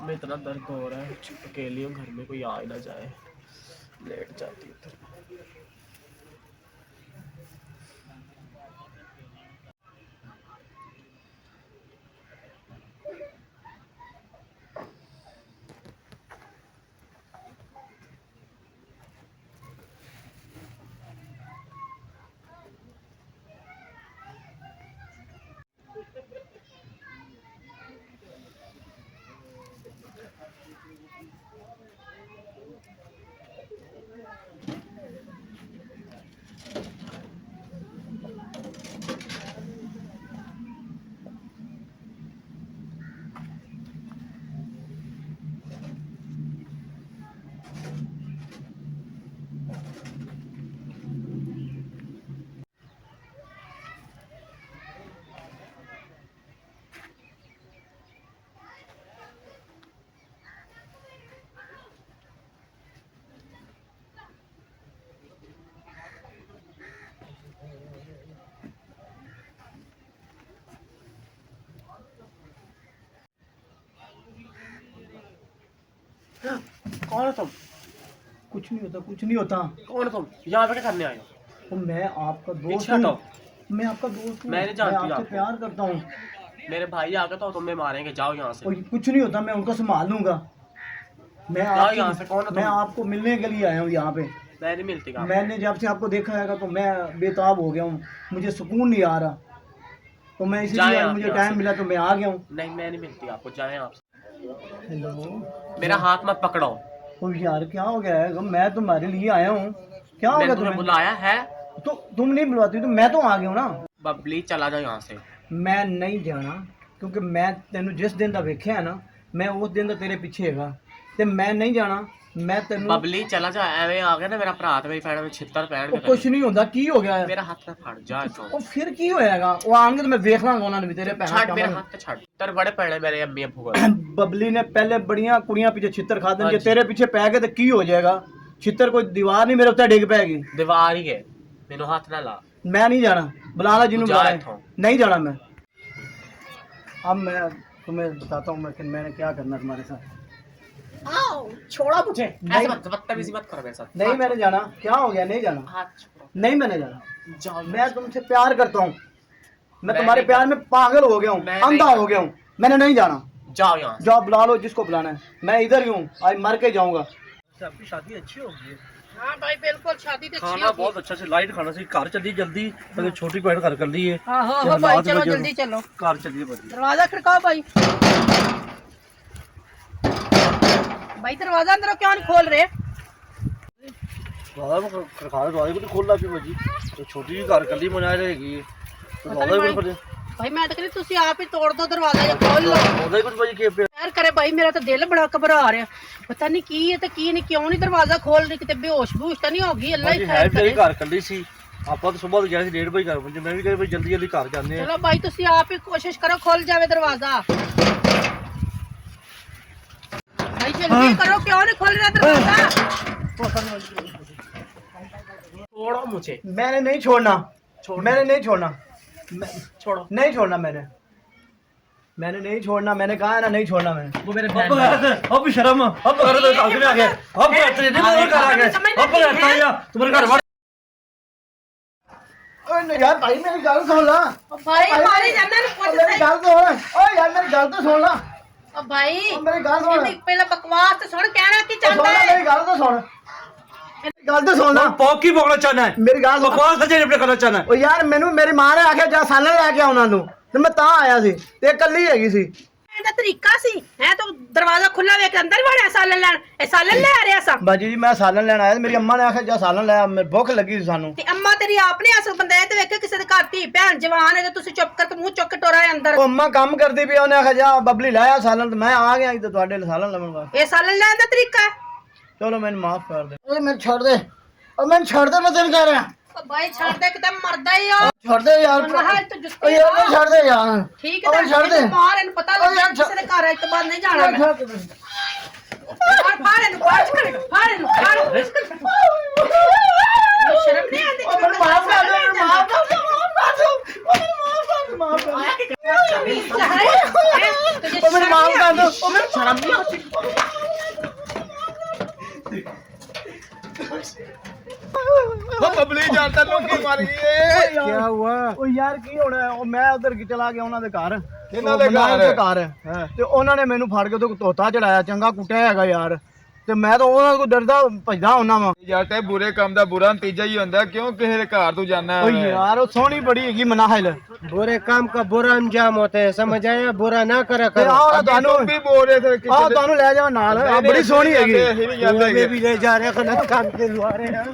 में इतना दर्द हो रहा है, अकेली हूँ, घर में कोई आ ही ना जाए, लेट जाती है। कौन हो तुम? कुछ नहीं होता, कुछ नहीं होता। कौन हो तुम? यहाँ पे क्या करने आए हो? तो मैं आपका दोस्त हटो। हूँ। मैं आपका दोस्त हूँ। मैं नहीं जानती आपसे आपको। प्यार करता हूँ। मेरे भाई आके तो तुम्हें मारेंगे, जाओ यहाँ से। कुछ नहीं होता, मैं उनको संभाल लूंगा। जाओ यहाँ से। कौन हो मैं तुम? आपको मिलने के लिए आया हूँ यहाँ पे। मैं नहीं मिलती का। मैंने जब से आपको देखा है तो मैं बेताब हो गया हूँ, मुझे सुकून नहीं आ रहा, तो मैं जाएं इसीलिए आप मुझे यहाँ टाइम से। मिला तो मैं आ गया हूँ। नहीं, मैं नहीं मिलती आपको, जाएं आप। हेलो, मेरा हाथ मत पकड़ो। तो यार क्या हो गया है? मैं तुम्हारे लिए आया हूँ, क्या हो गया मैंने तुम्हें तुम्हें? बुलाया है। तो तुम नहीं बुलाती तो मैं तो आ गया हूँ ना। बबली चला जाओ यहाँ से। मैं नहीं जाना, क्योंकि मैं तेनू जिस दिन का वेख्या है ना, मैं उस दिन का तेरे पीछे हैगा, ते मैं नहीं जाना। मैं तेनू बबली चला जा, एवे आ गया ना मेरा भरा ते मेरी पैर में छितर पैण के कुछ नहीं होता। की हो गया है? मेरा हाथ ना फाड़ जा इथों। ਉਹ ਫਿਰ ਕੀ ਹੋਏਗਾ? ਉਹ ਆਣਗੇ ਤੇ ਮੈਂ ਵੇਖ ਲਾਂਗਾ ਉਹਨਾਂ ਨੂੰ ਵੀ ਤੇਰੇ ਪੈਣਾ छड़ मेरा हाथ छड़, तेरे बड़े पैणे मेरे अम्मी अब्बू को। बबली ने पहले बड़ियां कुड़ियां पीछे छितर खा देंगे, हाँ जी। तेरे पीछे पै गए तो की हो जाएगा? छितर कोई दीवार नहीं मेरे उत्ते डिग पैगी। दीवार ही है, मेनू हाथ ना ला। मैं नहीं जाना, बुला ला जिन्हों तू जा बुलाना है। इत्थों। नहीं जाना मैं। अब मैं तुम्हें बताता हूँ मैं मैंने क्या करना तुम्हारे साथ। आओ, छोड़ो मुझे। नहीं। ऐसे मत बदतमीजी मत करो मेरे साथ। नहीं मैंने जाना। क्या हो गया? नहीं जाना। हाथ छोड़ो। नहीं मैंने जाना। जाओ। मैं तुमसे प्यार करता हूँ, मैं मैं तुम्हारे नहीं प्यार में पागल हो गया हूँ, मैं अंधा नहीं हो गया हूँ। मैंने नहीं जाना। जाओ यहाँ से। जाओ बुला लो जिसको बुलाना है, मैं इधर ही हूँ, आज मर के जाऊंगा। आपकी शादी अच्छी होगी। हाँ भाई बिल्कुल, शादी तो अच्छी खाना होगी। बहुत अच्छा से लाइट खाना से घर चलिए जल्दी, पहले छोटी बहन घर कर ली है। हाँ हाँ हाँ भाई, चलो जल्दी चलो, घर चलिए बल्दी। दरवाजा खड़काओ भाई। भाई दरवाजा अंदर क्यों नहीं खोल रहे? दरवाजा को खोल ला बजी, तो छोटी भी घर कर ली मना रहेगी। भाई मैं तो कहती तुसी आप ही तोड़ दो दरवाजा या खोल लो। कुछ बजी के यार करे भाई, मेरा तो दिल बड़ा घबरा रहा, पता नहीं की है तो की नहीं, क्यों नहीं दरवाजा खोल रही, कितने बेहोश बूश तो नहीं होगी? अल्लाह ही खैर करे। घर कर ली सी ਆਪਾਂ तो सुबह गया 1:30 बजे घर पहुंचे, मैं भी कह भाई जल्दी जल्दी घर जाने। चलो भाई तुसी आप ही कोशिश करो खोल जावे दरवाजा। भाई जल्दी करो, क्यों नहीं खोल रहा दरवाजा? छोड़ो मुझे। मैंने नहीं छोड़ना, मैंने नहीं छोड़ना, छोड़ो। नहीं छोड़ना मैंने नहीं छोड़ना। मैंने कहा है ना, नहीं छोड़ना मैंने। वो मेरे अब शर्म अब कर दो कागज में आ गए, अब करते नहीं मेरे घर आ गए, अब करता है तुम्हारे घर। ओए यार भाई मेरी गल सुन ला। भाई हमारी जन्नत ओ मेरी गल तो सुन। ओए यार मेरी गल तो सुन ला। अब भाई ओ मेरी गल सुन। पहले बकवास तो सुन, कहना की सुन चाहता ला, है? मेरी गल तो सुन, मेरी गल तो सुन ला। पौकी बोलना चाहना है, मेरी गल सुन। बकवास सजे अपने करना चाहना है। ओ यार मैनू मेरी मां ने आख्या जा सालन लेके आ ਉਹਨਾਂ ਨੂੰ, ਤੇ ਮੈਂ ਤਾਂ ਆਇਆ ਸੀ ਤੇ ਇਕੱਲੀ ਹੈਗੀ ਸੀ। ਇਹਦਾ ਤਰੀਕਾ ਸੀ ਹੈ ਤਾਂ ਦਰਵਾਜ਼ਾ ਖੁੱਲਾ ਵੇਖ ਕੇ ਅੰਦਰ ਵੜਿਆ ਸਾਲਨ ਲੈਣ। ਇਹ ਸਾਲਨ ਲੈ ਆ ਰਿਹਾ ਸਾ ਬਾਜੀ ਜੀ ਮੈਂ ਸਾਲਨ ਲੈਣ ਆਇਆ ਤੇ ਮੇਰੀ ਅੰਮਾ ਨੇ ਆਖਿਆ ਜਾ ਸਾਲਨ ਲੈ ਆ, ਮੈਨੂੰ ਭੁੱਖ ਲੱਗੀ ਸੀ ਸਾਨੂੰ। ਤੇ ਅੰਮਾ ਤੇਰੀ ਆਪ ਨੇ ਅਸਲ ਬੰਦਾ ਹੈ ਤੇ ਵੇਖੇ ਕਿਸੇ ਦੇ ਘਰ ਧੀ ਭੈਣ ਜਵਾਨ ਹੈ ਤੇ ਤੁਸੀਂ ਚੁੱਪ ਕਰਕੇ ਮੂੰਹ ਚੁੱਕ ਕੇ ਟੋਰਾ ਹੈ ਅੰਦਰ। ਉਹ ਅੰਮਾ ਕੰਮ ਕਰਦੀ ਪਈ, ਉਹਨੇ ਆਖਿਆ ਜਾ ਬਬਲੀ ਲਾਇਆ ਸਾਲਨ, ਤੇ ਮੈਂ ਆ ਗਿਆ ਤੇ ਤੁਹਾਡੇ ਲਈ ਸਾਲਨ ਲਵਾਂਗਾ। ਇਹ ਸਾਲਨ ਲੈਣ ਦਾ ਤਰੀਕਾ ਹੈ? ਚਲੋ ਮੈਨੂੰ ਮਾਫ ਕਰ ਦੇ। ਓਏ ਮੈਨੂੰ ਛੱਡ ਦੇ, ਓ ਮੈਨੂੰ ਛੱਡ ਦੇ, ਮੈਂ ਤੈਨੂੰ ਕਹਿ ਰਿਹਾ। ਉਹ ਭਾਈ ਛੱਡ ਦੇ, ਕਿਤੇ ਮਰਦਾ ਹੀ ਆ। ਛੱਡ ਦੇ ਯਾਰ। ਮਹਾਲ ਤੇ ਓ ਜੁੱਤੀ ਯਾਰ ਮੈਨੂੰ ਛੱਡ ਦੇ ਯਾਰ। ਠੀਕ ਹੈ ਓ ਛੱਡ ਦੇ। ਮਾਰ ਇਹਨੂੰ ਪਤਾ ਲੱਗ ਗਿਆ ਕਿਸੇ ਦੇ ਘਰ ਇੱਕ ਬਾਰ ਨਹੀਂ ਜਾਣਾ ਮੈਂ। ਫਾੜ ਇਹਨੂੰ, ਫਾੜ ਇਹਨੂੰ, ਫਾੜ। ਸ਼ਰਮ ਨਹੀਂ ਆਉਂਦੀ? ਓ ਮੈਨੂੰ ਮਾਫ ਕਰ ਦੇ, ਮੈਨੂੰ ਮਾਫ ਕਰ ਦੇ, ਮਾਫ ਕਰ ਦੇ, ਓ ਮੈਨੂੰ ਮਾਫ ਕਰ ਦੇ, ਮਾਫ ਕਰ ਦੇ। ਓ ਮੈਨੂੰ माफ कर दो शर्म नहीं आती ਬਬਲੀ ਜਾਂਦਾ ਲੋਕੀ ਮਰ ਗਏ ਕੀ ਹੁਆ ਉਹ ਯਾਰ ਕੀ ਹੋਣਾ ਉਹ ਮੈਂ ਉਧਰ ਚਲਾ ਗਿਆ ਉਹਨਾਂ ਦੇ ਘਰ ਕਿਹਨਾਂ ਦੇ ਉਹ ਮਨਾਲ ਦੇ ਘਰ? ਘਰ ਤੇ ਉਹਨਾਂ ਨੇ ਮੈਨੂੰ ਫੜ ਕੇ ਤੇ ਤੋਤਾ ਚੜਾਇਆ ਚੰਗਾ ਕੁੱਟਿਆ ਹੈਗਾ ਯਾਰ ਤੇ ਮੈਂ ਤਾਂ ਉਹਨਾਂ ਕੋਲ ਡਰਦਾ ਭੱਜਦਾ ਹੁੰਦਾ ਵਾਂ ਯਾਰ ਤੇ ਬੁਰੇ ਕੰਮ ਦਾ ਬੁਰਾ ਨਤੀਜਾ ਹੀ ਹੁੰਦਾ ਕਿਉਂ ਕਿਸੇ ਦੇ ਘਰ ਤੂੰ ਜਾਣਾ ਉਹ ਯਾਰ ਉਹ ਸੋਹਣੀ ਬੜੀ ਹੈਗੀ ਮਨਾਹਲ बुरे काम का बुरा अंजाम होता है समझ आया बुरा ना करा ਤੇ ਆਹ ਤੁਹਾਨੂੰ ਵੀ ਬੋਲ ਰਹੇ ਥੇ ਆਹ ਤੁਹਾਨੂੰ ਲੈ ਜਾਵਾਂ ਨਾਲ ਆਹ ਬੜੀ ਸੋਹਣੀ ਹੈਗੀ ਅਸੀਂ ਨਹੀਂ ਜਾਂਦੇ भी ले जा रहे हैं गलत काम के द्वारे हैं